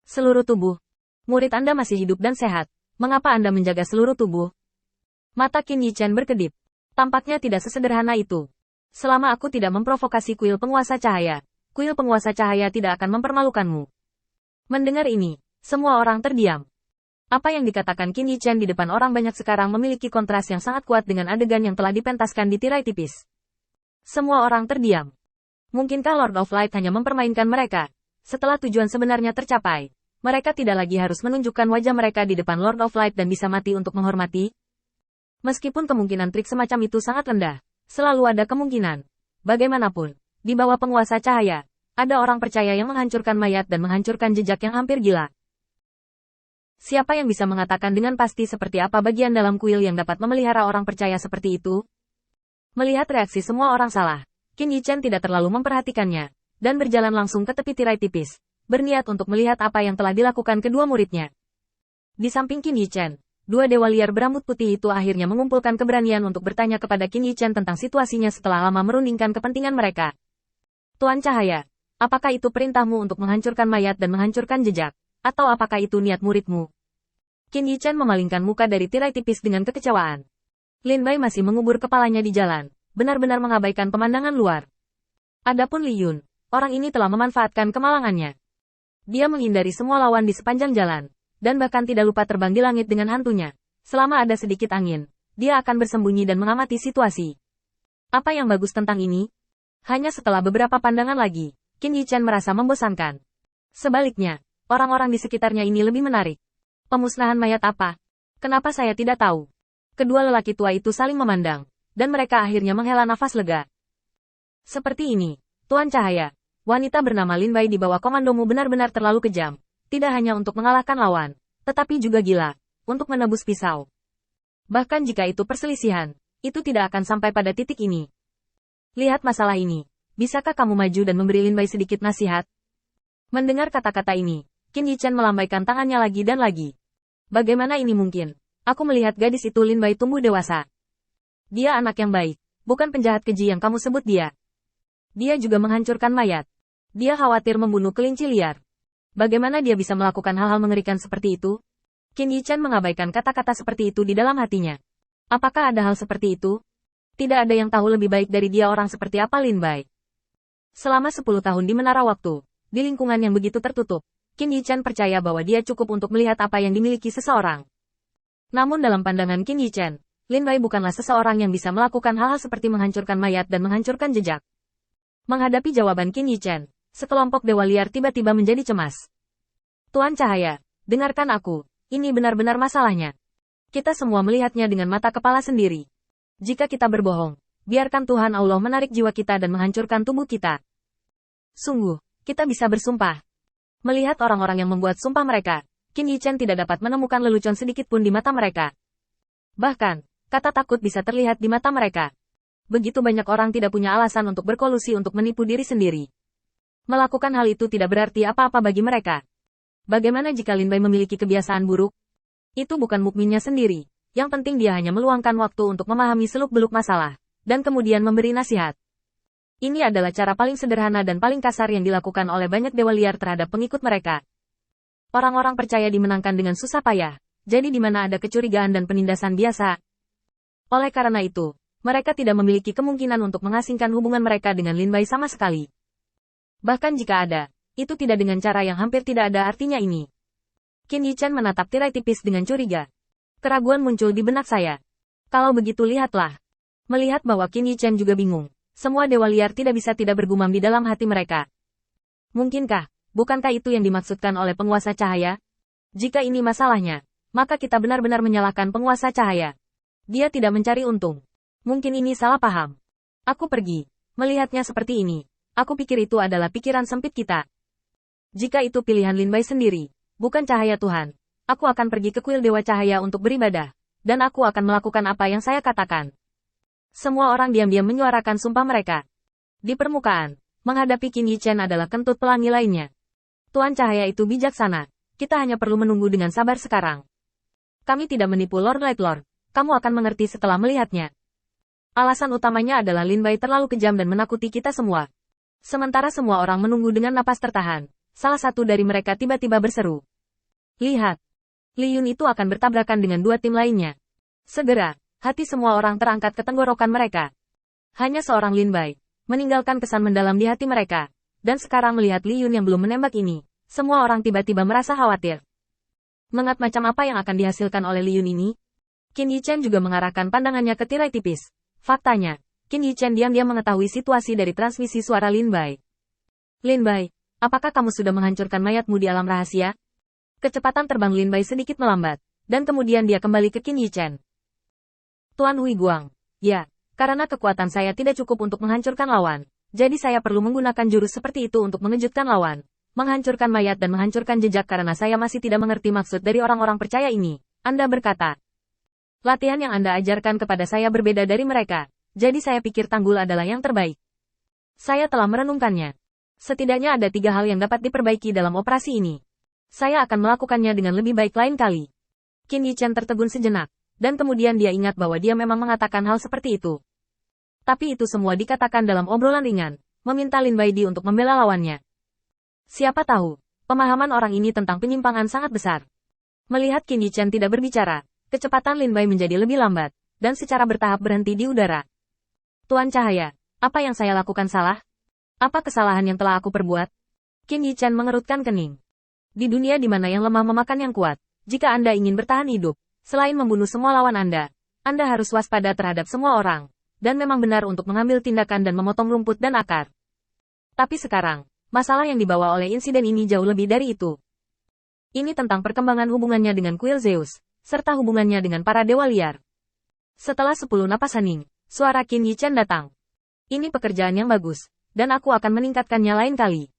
Seluruh tubuh. Murid Anda masih hidup dan sehat. Mengapa Anda menjaga seluruh tubuh? Mata Qin Yichen berkedip. Tampaknya tidak sesederhana itu. Selama aku tidak memprovokasi kuil penguasa cahaya, kuil penguasa cahaya tidak akan mempermalukanmu. Mendengar ini, semua orang terdiam. Apa yang dikatakan Qin Yichen di depan orang banyak sekarang memiliki kontras yang sangat kuat dengan adegan yang telah dipentaskan di tirai tipis. Semua orang terdiam. Mungkinkah Lord of Light hanya mempermainkan mereka? Setelah tujuan sebenarnya tercapai, mereka tidak lagi harus menunjukkan wajah mereka di depan Lord of Light dan bisa mati untuk menghormati? Meskipun kemungkinan trik semacam itu sangat rendah, selalu ada kemungkinan. Bagaimanapun, di bawah penguasa cahaya, ada orang percaya yang menghancurkan mayat dan menghancurkan jejak yang hampir gila. Siapa yang bisa mengatakan dengan pasti seperti apa bagian dalam kuil yang dapat memelihara orang percaya seperti itu? Melihat reaksi semua orang salah, Qin Yichen tidak terlalu memperhatikannya, dan berjalan langsung ke tepi tirai tipis, berniat untuk melihat apa yang telah dilakukan kedua muridnya. Di samping Qin Yichen, dua dewa liar berambut putih itu akhirnya mengumpulkan keberanian untuk bertanya kepada Qin Yichen tentang situasinya setelah lama merundingkan kepentingan mereka. Tuan Cahaya, apakah itu perintahmu untuk menghancurkan mayat dan menghancurkan jejak? Atau apakah itu niat muridmu? Qin Yichen memalingkan muka dari tirai tipis dengan kekecewaan. Lin Bai masih mengubur kepalanya di jalan, benar-benar mengabaikan pemandangan luar. Adapun Li Yun, orang ini telah memanfaatkan kemalangannya. Dia menghindari semua lawan di sepanjang jalan, dan bahkan tidak lupa terbang di langit dengan hantunya. Selama ada sedikit angin, dia akan bersembunyi dan mengamati situasi. Apa yang bagus tentang ini? Hanya setelah beberapa pandangan lagi, Qin Yichen merasa membosankan. Sebaliknya, orang-orang di sekitarnya ini lebih menarik. Pemusnahan mayat apa? Kenapa saya tidak tahu? Kedua lelaki tua itu saling memandang, dan mereka akhirnya menghela nafas lega. Seperti ini, Tuan Cahaya, wanita bernama Lin Bai di bawah komandomu benar-benar terlalu kejam, tidak hanya untuk mengalahkan lawan, tetapi juga gila, untuk menebus pisau. Bahkan jika itu perselisihan, itu tidak akan sampai pada titik ini. Lihat masalah ini, bisakah kamu maju dan memberi Lin Bai sedikit nasihat? Mendengar kata-kata ini, Qin Yichen melambaikan tangannya lagi dan lagi. Bagaimana ini mungkin? Aku melihat gadis itu Lin Bai tumbuh dewasa. Dia anak yang baik, bukan penjahat keji yang kamu sebut dia. Dia juga menghancurkan mayat. Dia khawatir membunuh kelinci liar. Bagaimana dia bisa melakukan hal-hal mengerikan seperti itu? Qin Yichen mengabaikan kata-kata seperti itu di dalam hatinya. Apakah ada hal seperti itu? Tidak ada yang tahu lebih baik dari dia orang seperti apa Lin Bai. Selama 10 tahun di Menara Waktu, di lingkungan yang begitu tertutup, Qin Yichen percaya bahwa dia cukup untuk melihat apa yang dimiliki seseorang. Namun dalam pandangan Qin Yichen, Lin Bai bukanlah seseorang yang bisa melakukan hal-hal seperti menghancurkan mayat dan menghancurkan jejak. Menghadapi jawaban Qin Yichen, sekelompok dewa liar tiba-tiba menjadi cemas. Tuan Cahaya, dengarkan aku, ini benar-benar masalahnya. Kita semua melihatnya dengan mata kepala sendiri. Jika kita berbohong, biarkan Tuhan Allah menarik jiwa kita dan menghancurkan tubuh kita. Sungguh, kita bisa bersumpah. Melihat orang-orang yang membuat sumpah mereka, Qin Yichen tidak dapat menemukan lelucon sedikit pun di mata mereka. Bahkan, kata takut bisa terlihat di mata mereka. Begitu banyak orang tidak punya alasan untuk berkolusi untuk menipu diri sendiri. Melakukan hal itu tidak berarti apa-apa bagi mereka. Bagaimana jika Lin Bai memiliki kebiasaan buruk? Itu bukan mukminnya sendiri. Yang penting dia hanya meluangkan waktu untuk memahami seluk-beluk masalah, dan kemudian memberi nasihat. Ini adalah cara paling sederhana dan paling kasar yang dilakukan oleh banyak dewa liar terhadap pengikut mereka. Orang-orang percaya dimenangkan dengan susah payah, jadi di mana ada kecurigaan dan penindasan biasa. Oleh karena itu, mereka tidak memiliki kemungkinan untuk mengasingkan hubungan mereka dengan Lin Bai sama sekali. Bahkan jika ada, itu tidak dengan cara yang hampir tidak ada artinya ini. Qin Yichen menatap tirai tipis dengan curiga. Keraguan muncul di benak saya. Kalau begitu lihatlah. Melihat bahwa Qin Yichen juga bingung, semua dewa liar tidak bisa tidak bergumam di dalam hati mereka. Mungkinkah, bukankah itu yang dimaksudkan oleh penguasa cahaya? Jika ini masalahnya, maka kita benar-benar menyalahkan penguasa cahaya. Dia tidak mencari untung. Mungkin ini salah paham. Aku pergi. Melihatnya seperti ini, aku pikir itu adalah pikiran sempit kita. Jika itu pilihan Lin Bai sendiri, bukan cahaya Tuhan, aku akan pergi ke kuil Dewa Cahaya untuk beribadah, dan aku akan melakukan apa yang saya katakan. Semua orang diam-diam menyuarakan sumpah mereka. Di permukaan, menghadapi Qin Yichen adalah kentut pelangi lainnya. Tuan Cahaya itu bijaksana, kita hanya perlu menunggu dengan sabar sekarang. Kami tidak menipu Lord Lightlord, kamu akan mengerti setelah melihatnya. Alasan utamanya adalah Lin Bai terlalu kejam dan menakuti kita semua. Sementara semua orang menunggu dengan napas tertahan, salah satu dari mereka tiba-tiba berseru. Lihat, Li Yun itu akan bertabrakan dengan dua tim lainnya. Segera, hati semua orang terangkat ke tenggorokan mereka. Hanya seorang Lin Bai, meninggalkan kesan mendalam di hati mereka. Dan sekarang melihat Li Yun yang belum menembak ini, semua orang tiba-tiba merasa khawatir. Mengat macam apa yang akan dihasilkan oleh Li Yun ini? Qin Yichen juga mengarahkan pandangannya ke tirai tipis. Faktanya, Qin Yichen diam-diam mengetahui situasi dari transmisi suara Lin Bai. Lin Bai, apakah kamu sudah menghancurkan mayatmu di alam rahasia? Kecepatan terbang Lin Bai sedikit melambat, dan kemudian dia kembali ke Qin Yichen. Tuan Hui Guang, ya, karena kekuatan saya tidak cukup untuk menghancurkan lawan, jadi saya perlu menggunakan jurus seperti itu untuk mengejutkan lawan, menghancurkan mayat dan menghancurkan jejak karena saya masih tidak mengerti maksud dari orang-orang percaya ini, Anda berkata. Latihan yang Anda ajarkan kepada saya berbeda dari mereka, jadi saya pikir Tanggul adalah yang terbaik. Saya telah merenungkannya. Setidaknya ada 3 hal yang dapat diperbaiki dalam operasi ini. Saya akan melakukannya dengan lebih baik lain kali. Qin Yichen tertegun sejenak, dan kemudian dia ingat bahwa dia memang mengatakan hal seperti itu. Tapi itu semua dikatakan dalam obrolan ringan, meminta Lin Baidi untuk membela lawannya. Siapa tahu, pemahaman orang ini tentang penyimpangan sangat besar. Melihat Qin Yichen tidak berbicara, kecepatan Lin Bai menjadi lebih lambat, dan secara bertahap berhenti di udara. Tuan Cahaya, apa yang saya lakukan salah? Apa kesalahan yang telah aku perbuat? Qin Yichen mengerutkan kening. Di dunia di mana yang lemah memakan yang kuat, jika Anda ingin bertahan hidup, selain membunuh semua lawan Anda harus waspada terhadap semua orang, dan memang benar untuk mengambil tindakan dan memotong rumput dan akar. Tapi sekarang, masalah yang dibawa oleh insiden ini jauh lebih dari itu. Ini tentang perkembangan hubungannya dengan kuil Zeus, serta hubungannya dengan para dewa liar. Setelah 10 napas hening, suara Qin Yichen datang. Ini pekerjaan yang bagus, dan aku akan meningkatkannya lain kali.